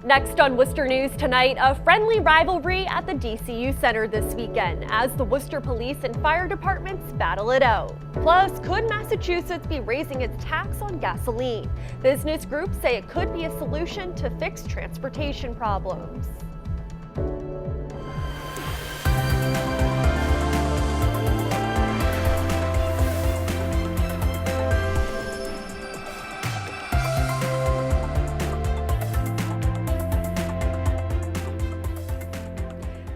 Next on Worcester News tonight, a friendly rivalry at the DCU Center this weekend as the Worcester Police and Fire Departments battle it out. Plus, could Massachusetts be raising its tax on gasoline? Business groups say it could be a solution to fix transportation problems.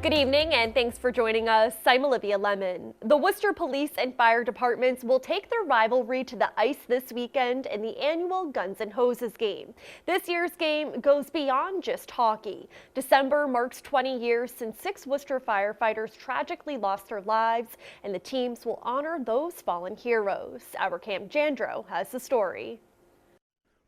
Good evening and thanks for joining us. I'm Olivia Lemon. The Worcester Police and Fire Departments will take their rivalry to the ice this weekend in the annual Guns and Hoses game. This year's game goes beyond just hockey. December marks 20 years since 6 Worcester firefighters tragically lost their lives, and the teams will honor those fallen heroes. Our Cam Jandro has the story.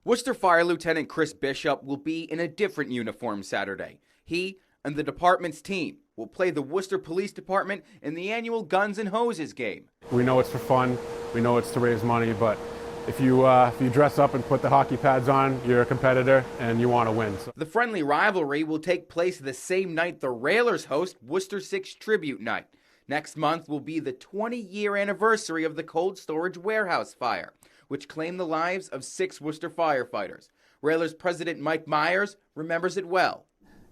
Worcester Fire Lieutenant Chris Bishop will be in a different uniform Saturday. He and the department's team will play the Worcester Police Department in the annual Guns and Hoses game. We know it's for fun, we know it's to raise money, but if you dress up and put the hockey pads on, you're a competitor and you want to win. So. The friendly rivalry will take place the same night the Railers host Worcester 6 Tribute Night. Next month will be the 20-year anniversary of the cold storage warehouse fire, which claimed the lives of 6 Worcester firefighters. Railers President Mike Myers remembers it well.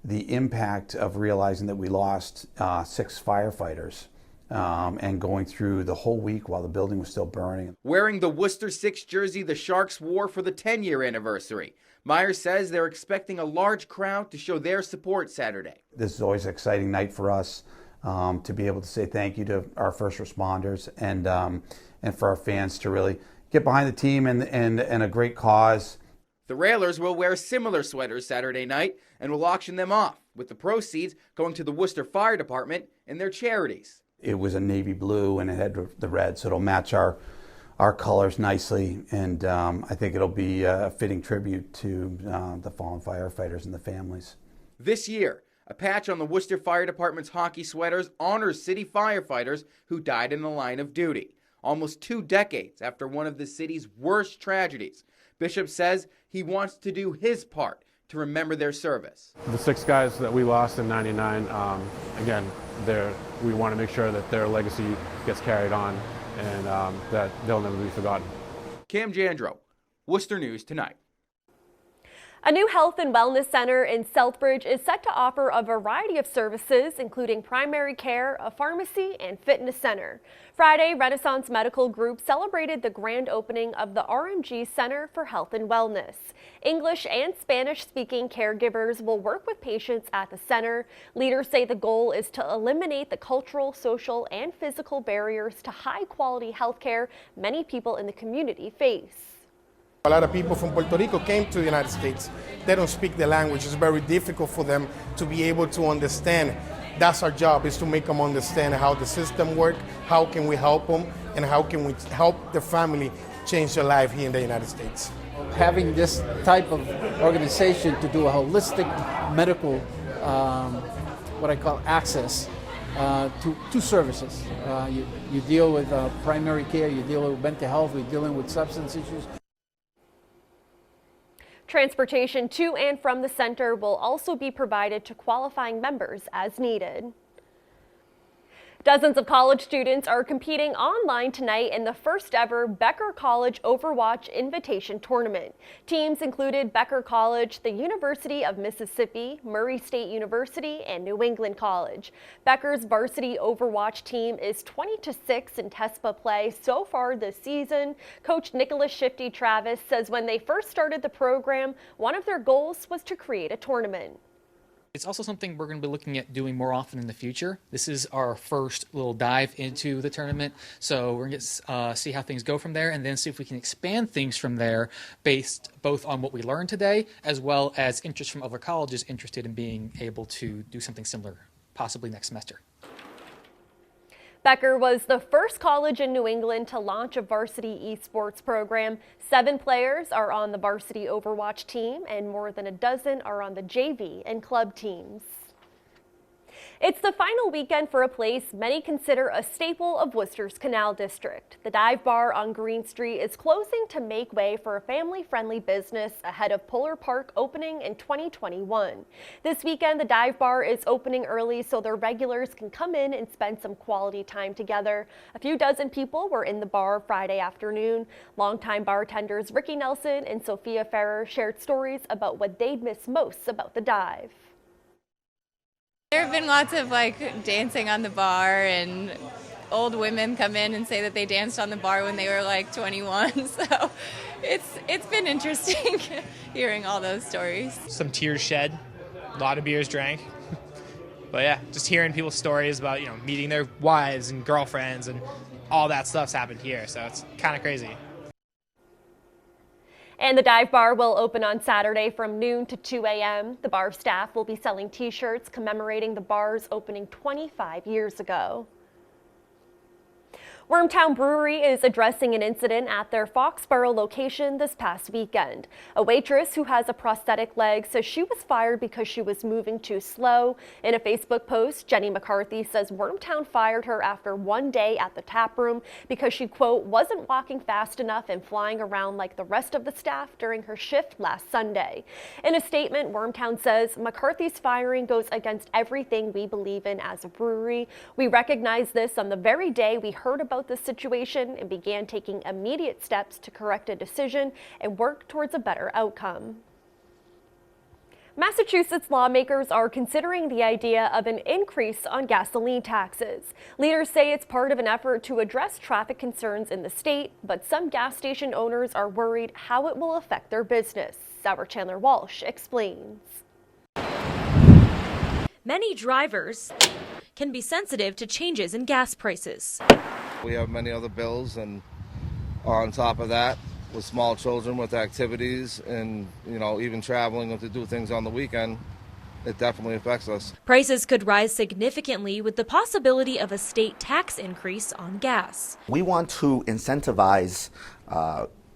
The impact of realizing that we lost 6 firefighters and going through the whole week while the building was still burning. Wearing the Worcester 6 jersey the Sharks wore for the 10-year anniversary, Myers says they're expecting a large crowd to show their support Saturday. This is always an exciting night for us to be able to say thank you to our first responders and for our fans to really get behind the team and a great cause. The Railers will wear similar sweaters Saturday night and will auction them off, with the proceeds going to the Worcester Fire Department and their charities. It was a navy blue and it had the red, so it'll match our colors nicely, and I think it'll be a fitting tribute to the fallen firefighters and the families. This year, a patch on the Worcester Fire Department's hockey sweaters honors city firefighters who died in the line of duty, almost 2 decades after one of the city's worst tragedies. Bishop says he wants to do his part to remember their service. The 6 guys that we lost in '99, again, we want to make sure that their legacy gets carried on and that they'll never be forgotten. Cam Jandro, Worcester News Tonight. A new health and wellness center in Southbridge is set to offer a variety of services, including primary care, a pharmacy, and fitness center. Friday, Renaissance Medical Group celebrated the grand opening of the RMG Center for Health and Wellness. English and Spanish-speaking caregivers will work with patients at the center. Leaders say the goal is to eliminate the cultural, social, and physical barriers to high-quality health care many people in the community face. A lot of people from Puerto Rico came to the United States. They don't speak the language. It's very difficult for them to be able to understand. That's our job, is to make them understand how the system works, how can we help them, and how can we help the family change their life here in the United States. Having this type of organization to do a holistic medical, what I call access to services. You deal with primary care, you deal with mental health, we're dealing with substance issues. Transportation to and from the center will also be provided to qualifying members as needed. Dozens of college students are competing online tonight in the first ever Becker College Overwatch Invitation Tournament. Teams included Becker College, the University of Mississippi, Murray State University, and New England College. Becker's varsity Overwatch team is 20-6 in TESPA play so far this season. Coach Nicholas Shifty Travis says when they first started the program, one of their goals was to create a tournament. It's also something we're going to be looking at doing more often in the future. This is our first little dive into the tournament, so we're going to see how things go from there and then see if we can expand things from there based both on what we learned today as well as interest from other colleges interested in being able to do something similar, possibly next semester. Becker was the first college in New England to launch a varsity esports program. 7 players are on the varsity Overwatch team and more than a dozen are on the JV and club teams. It's the final weekend for a place many consider a staple of Worcester's Canal District. The Dive Bar on Green Street is closing to make way for a family-friendly business ahead of Polar Park opening in 2021. This weekend, the Dive Bar is opening early so their regulars can come in and spend some quality time together. A few dozen people were in the bar Friday afternoon. Longtime bartenders Ricky Nelson and Sophia Ferrer shared stories about what they'd miss most about the dive. There have been lots of dancing on the bar, and old women come in and say that they danced on the bar when they were 21. So it's been interesting hearing all those stories. Some tears shed, a lot of beers drank. But yeah, just hearing people's stories about, meeting their wives and girlfriends and all that stuff's happened here. So it's kind of crazy. And the dive bar will open on Saturday from noon to 2 a.m. The bar staff will be selling t-shirts commemorating the bar's opening 25 years ago. Wormtown Brewery is addressing an incident at their Foxborough location this past weekend. A waitress who has a prosthetic leg says she was fired because she was moving too slow. In a Facebook post, Jenny McCarthy says Wormtown fired her after one day at the tap room because she, quote, wasn't walking fast enough and flying around like the rest of the staff during her shift last Sunday. In a statement, Wormtown says McCarthy's firing goes against everything we believe in as a brewery. We recognize this on the very day we heard about the situation and began taking immediate steps to correct a decision and work towards a better outcome. Massachusetts lawmakers are considering the idea of an increase on gasoline taxes. Leaders say it's part of an effort to address traffic concerns in the state, but some gas station owners are worried how it will affect their business. Our Chandler Walsh explains. Many drivers can be sensitive to changes in gas prices. We have many other bills, and on top of that, with small children, with activities, and even traveling to do things on the weekend, it definitely affects us. Prices could rise significantly with the possibility of a state tax increase on gas. We want to incentivize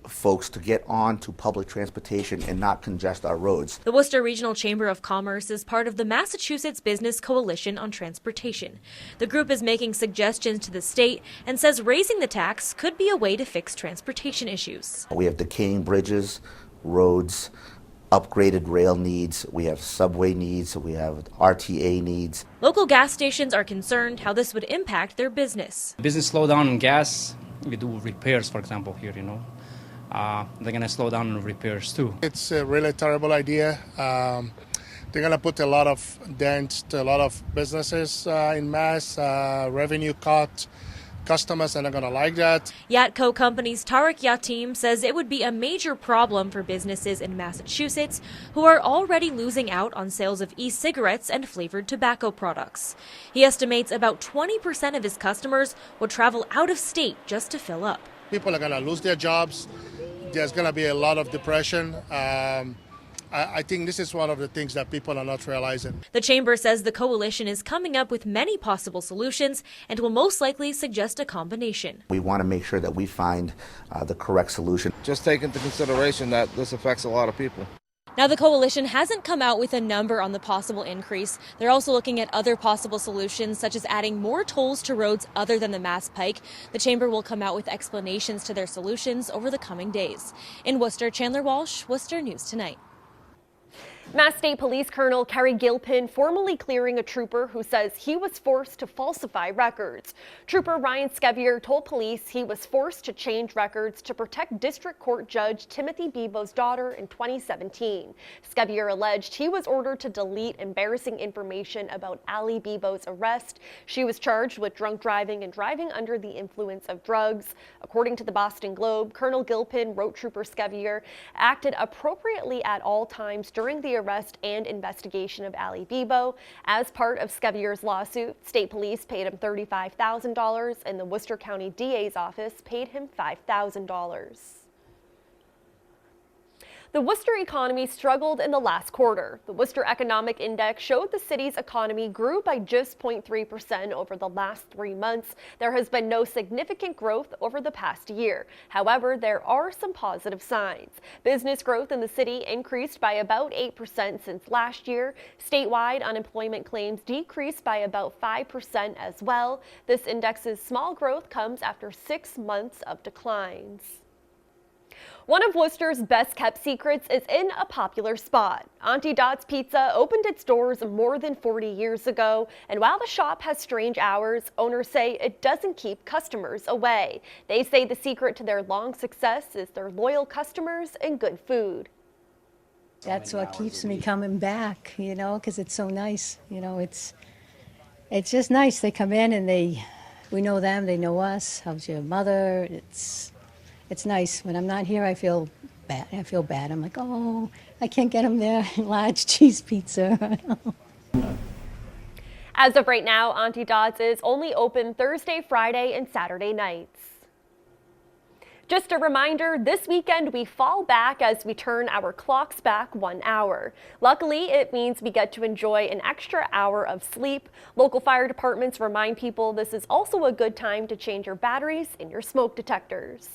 folks to get on to public transportation and not congest our roads. The Worcester Regional Chamber of Commerce is part of the Massachusetts Business Coalition on Transportation. The group is making suggestions to the state and says raising the tax could be a way to fix transportation issues. We have decaying bridges, roads, upgraded rail needs, we have subway needs, we have RTA needs. Local gas stations are concerned how this would impact their business. Business slow down on gas, we do repairs, for example, here, they're going to slow down on repairs too. It's a really terrible idea. They're going to put a lot of dents to a lot of businesses in Mass, revenue cut. Customers are not going to like that. Yatco Company's Tariq Yatim says it would be a major problem for businesses in Massachusetts who are already losing out on sales of e-cigarettes and flavored tobacco products. He estimates about 20% of his customers would travel out of state just to fill up. People are going to lose their jobs. There's going to be a lot of depression. I think this is one of the things that people are not realizing. The chamber says the coalition is coming up with many possible solutions and will most likely suggest a combination. We want to make sure that we find the correct solution. Just take into consideration that this affects a lot of people. Now, the coalition hasn't come out with a number on the possible increase. They're also looking at other possible solutions, such as adding more tolls to roads other than the Mass Pike. The chamber will come out with explanations to their solutions over the coming days. In Worcester, Chandler Walsh, Worcester News Tonight. Mass State Police Colonel Kerry Gilpin formally clearing a trooper who says he was forced to falsify records. Trooper Ryan Skevier told police he was forced to change records to protect District Court Judge Timothy Bibaud's daughter in 2017. Skevier alleged he was ordered to delete embarrassing information about Ali Bibaud's arrest. She was charged with drunk driving and driving under the influence of drugs. According to the Boston Globe, Colonel Gilpin wrote Trooper Skevier acted appropriately at all times during the arrest and investigation of Ali Bibaud. As part of Skevier's lawsuit, state police paid him $35,000 and the Worcester County DA's office paid him $5,000. The Worcester economy struggled in the last quarter. The Worcester Economic Index showed the city's economy grew by just 0.3% over the last 3 months. There has been no significant growth over the past year. However, there are some positive signs. Business growth in the city increased by about 8% since last year. Statewide unemployment claims decreased by about 5% as well. This index's small growth comes after 6 months of declines. One of Worcester's best-kept secrets is in a popular spot. Auntie Dot's Pizza opened its doors more than 40 years ago, and while the shop has strange hours, owners say it doesn't keep customers away. They say the secret to their long success is their loyal customers and good food. That's what keeps me coming back, you know, because it's so nice. You know, it's just nice. They come in and we know them, they know us. How's your mother? It's nice. When I'm not here, I feel bad. I'm like, oh, I can't get them their large cheese pizza. As of right now, Auntie Dot's is only open Thursday, Friday, and Saturday nights. Just a reminder, this weekend we fall back as we turn our clocks back 1 hour. Luckily, it means we get to enjoy an extra hour of sleep. Local fire departments remind people this is also a good time to change your batteries in your smoke detectors.